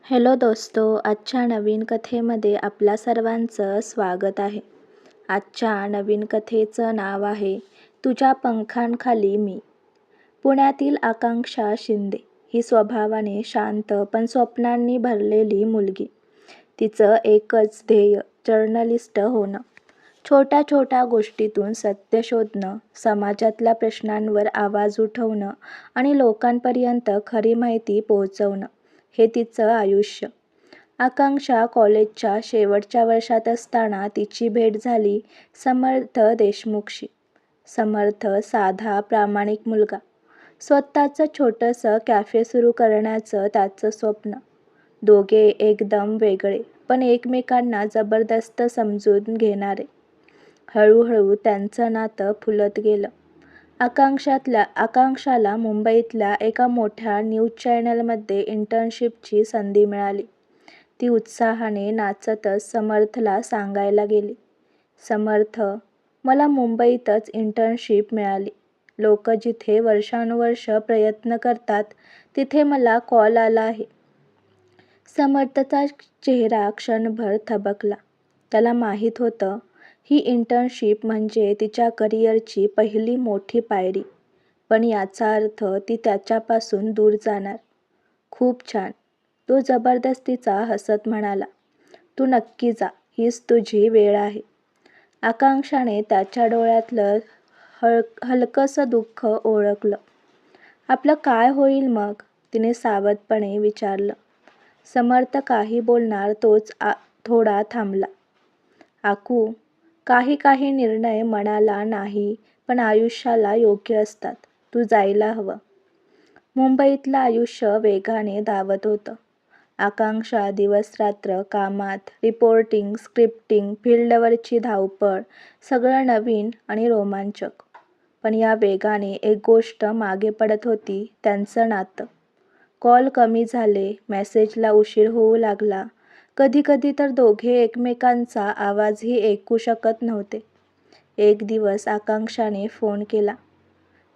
Hello दोस्तो, आजच्या नवीन कथेमध्ये आपल्या सर्वांचं स्वागत आहे. आजच्या नवीन कथेचं नाव आहे तुझ्या पंखांखाली मी. पुण्यातील आकांक्षा शिंदे ही स्वभावाने शांत पण स्वप्नांनी भरलेली मुलगी. तिचं एकच ध्येय जर्नलिस्ट होणं. छोट्या छोट्या गोष्टीतून सत्य शोधणं, समाजातल्या प्रश्नांवर आवाज उठवणं आणि लोकांपर्यंत खरी माहिती पोहोचवणं हे तिचं आयुष्य. आकांक्षा कॉलेजच्या शेवटच्या वर्षात असताना तिची भेट झाली समर्थ देशमुखशी. समर्थ साधा प्रामाणिक मुलगा. स्वतःचं छोटंसं कॅफे सुरू करण्याचं त्याचं स्वप्न. दोघे एकदम वेगळे पण एकमेकांना जबरदस्त समजून घेणारे. हळूहळू त्यांचं नातं फुलत गेलं. आकांक्षाला मुंबईतल्या एका मोठ्या न्यूज चॅनलमध्ये इंटर्नशिपची संधी मिळाली. ती उत्साहाने नाचतच समर्थला सांगायला गेली, समर्थ, मला मुंबईतच इंटर्नशिप मिळाली. लोक जिथे वर्षानुवर्ष प्रयत्न करतात तिथे मला कॉल आला आहे. समर्थचा चेहरा क्षणभर थबकला. त्याला माहीत होतं ही इंटर्नशिप म्हणजे तिच्या करिअरची पहिली मोठी पायरी. पण याचा अर्थ ती त्याच्यापासून दूर जाणार. खूप छान, तो जबरदस्तीचा हसत म्हणाला. तू नक्की जा, हीच तुझी वेळ आहे. आकांक्षाने त्याच्या डोळ्यातलं हलकंसं दुःख ओळखलं. आपलं काय होईल मग? तिने सावधपणे विचारलं. समर्थ काही बोलणार तोच थोडा थांबला. आकू, काही निर्णय मनाला नाही पण आयुष्याला योग्य असतात. तू जायला हवं. मुंबईतलं आयुष्य वेगाने धावत होतं. आकांक्षा दिवसरात्र कामात, रिपोर्टिंग, स्क्रिप्टिंग, फील्डवरची धावपळ, सगळं नवीन आणि रोमांचक. पण या वेगाने एक गोष्ट मागे पडत होती, त्यांचं नातं. कॉल कमी झाले, मेसेजला उशीर होऊ लागला. कधी तर दोघे एकमेकांचा आवाजही ऐकू शकत नव्हते. एक दिवस आकांक्षाने फोन केला.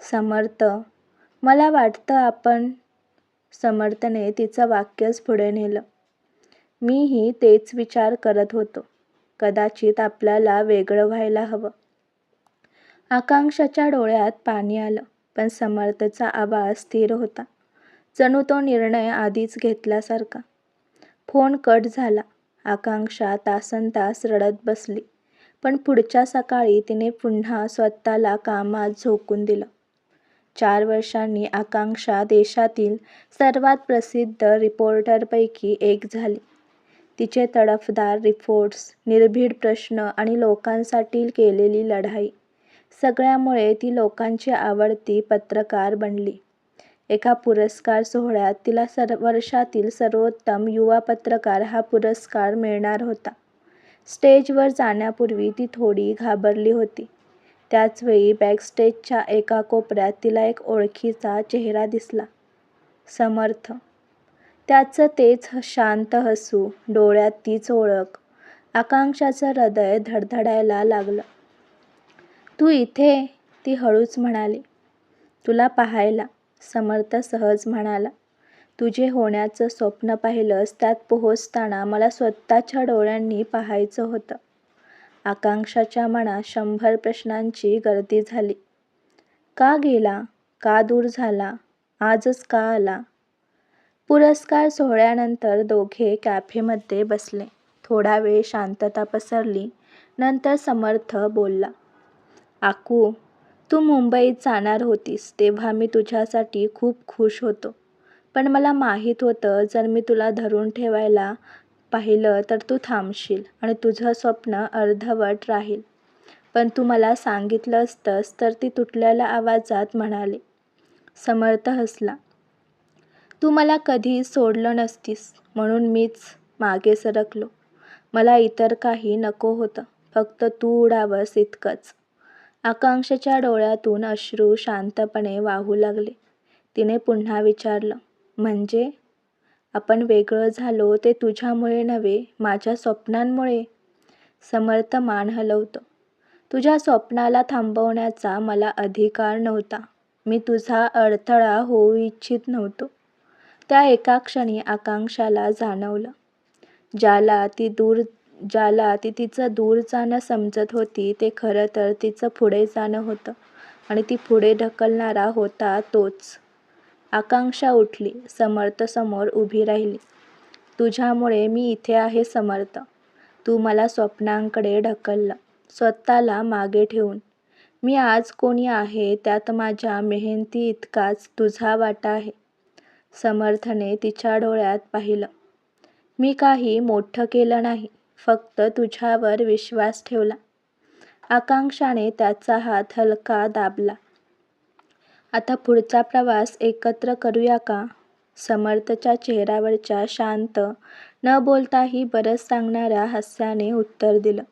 समर्थ, मला वाटतं आपण. समर्थने तिचं वाक्यच पुढे नेलं. मीही तेच विचार करत होतो. कदाचित आपल्याला वेगळं व्हायला हवं. आकांक्षाच्या डोळ्यात पाणी आलं, पण समर्थचा आवाज स्थिर होता. जणू तो निर्णय आधीच घेतल्यासारखा. फोन कट झाला. आकांक्षा तासनतास रडत बसली. पण पुढच्या सकाळी तिने पुन्हा स्वतःला कामात झोकून दिलं. 4 वर्षांनी आकांक्षा देशातील सर्वात प्रसिद्ध रिपोर्टरपैकी एक झाली. तिचे तडफदार रिपोर्ट्स, निर्भीड प्रश्न आणि लोकांसाठी केलेली लढाई, सगळ्यामुळे ती लोकांची आवडती पत्रकार बनली. एका पुरस्कार सोहळ्यात तिला वर्षातील सर्वोत्तम युवा पत्रकार हा पुरस्कार मिळणार होता. स्टेजवर जाण्यापूर्वी ती थोडी घाबरली होती. त्याचवेळी बॅकस्टेजच्या एका कोपऱ्यात तिला एक ओळखीचा चेहरा दिसला. समर्थ. त्याचं तेच शांत हसू, डोळ्यात तीच ओळख. आकांक्षाचं हृदय धडधडायला लागलं. तू इथे? ती हळूच म्हणाली. तुला पाहायला, समर्थ सहज म्हणाला. तुझे होण्याचं स्वप्न पाहिलंस त्यात पोहोचताना मला स्वतःच्या डोळ्यांनी पाहायचं होतं. आकांक्षाच्या मनात 100 प्रश्नांची गर्दी झाली. का गेला? का दूर झाला? आजच का आला? पुरस्कार सोहळ्यानंतर दोघे कॅफेमध्ये बसले. थोडा वेळ शांतता पसरली. नंतर समर्थ बोलला. आकू, तू मुंबईत जाणार होतीस तेव्हा मी तुझ्यासाठी खूप खुश होतो. पण मला माहीत होतं जर मी तुला धरून ठेवायला पाहिलं तर तू थांबशील आणि तुझं स्वप्न अर्धवट राहील. पण तू मला सांगितलं असतंस तर ती तुटलेल्या आवाजात म्हणाली. समर्थ हसला. तू मला कधी सोडलं नसतीस म्हणून मीच मागे सरकलो. मला इतर काही नको होतं, फक्त तू उडावंस इतकंच. आकांक्षाच्या डोळ्यातून अश्रू शांतपणे वाहू लागले. तिने पुन्हा विचारलं, म्हणजे? आपण वेगळं झालो ते तुझ्यामुळे नव्हे, माझ्या स्वप्नांमुळे? समर्थ मान हलवतो. तुझ्या स्वप्नाला थांबवण्याचा मला अधिकार नव्हता. मी तुझा अडथळा होऊ इच्छित नव्हतो. त्या एका क्षणी आकांक्षाला जाणवलं, ज्याला ती तिचं दूर जाणं समजत होती ते खरं तर तिचं पुढे जाणं होतं आणि ती पुढे ढकलणारा होता तोच. आकांक्षा उठली, समर्थसमोर उभी राहिली. तुझ्यामुळे मी इथे आहे समर्थ. तू मला स्वप्नांकडे ढकललं, स्वतःला मागे ठेवून. मी आज कोणी आहे त्यात माझ्या मेहनती इतकाच तुझा वाटा आहे. समर्थने तिच्या डोळ्यात पाहिलं. मी काही मोठं केलं नाही, फक्त तुझ्यावर विश्वास ठेवला. आकांक्षाने त्याचा हात हलका दाबला. आता पुढचा प्रवास एकत्र करूया का? समर्थच्या चेहऱ्यावरच्या शांत, न बोलताही बरंच सांगणाऱ्या हास्याने उत्तर दिलं.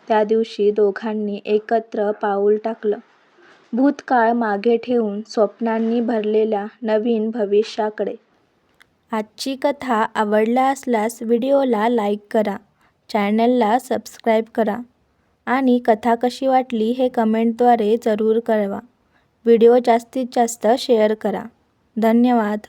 त्या दिवशी दोघांनी एकत्र पाऊल टाकलं, भूतकाळ मागे ठेवून स्वप्नांनी भरलेल्या नवीन भविष्याकडे. आजची कथा आवडला असल्यास व्हिडिओला लाईक करा, चॅनलला सबस्क्राईब करा आणि कथा कशी वाटली हे कमेंटद्वारे जरूर कळवा. व्हिडिओ जास्तीत जास्त शेअर करा. धन्यवाद.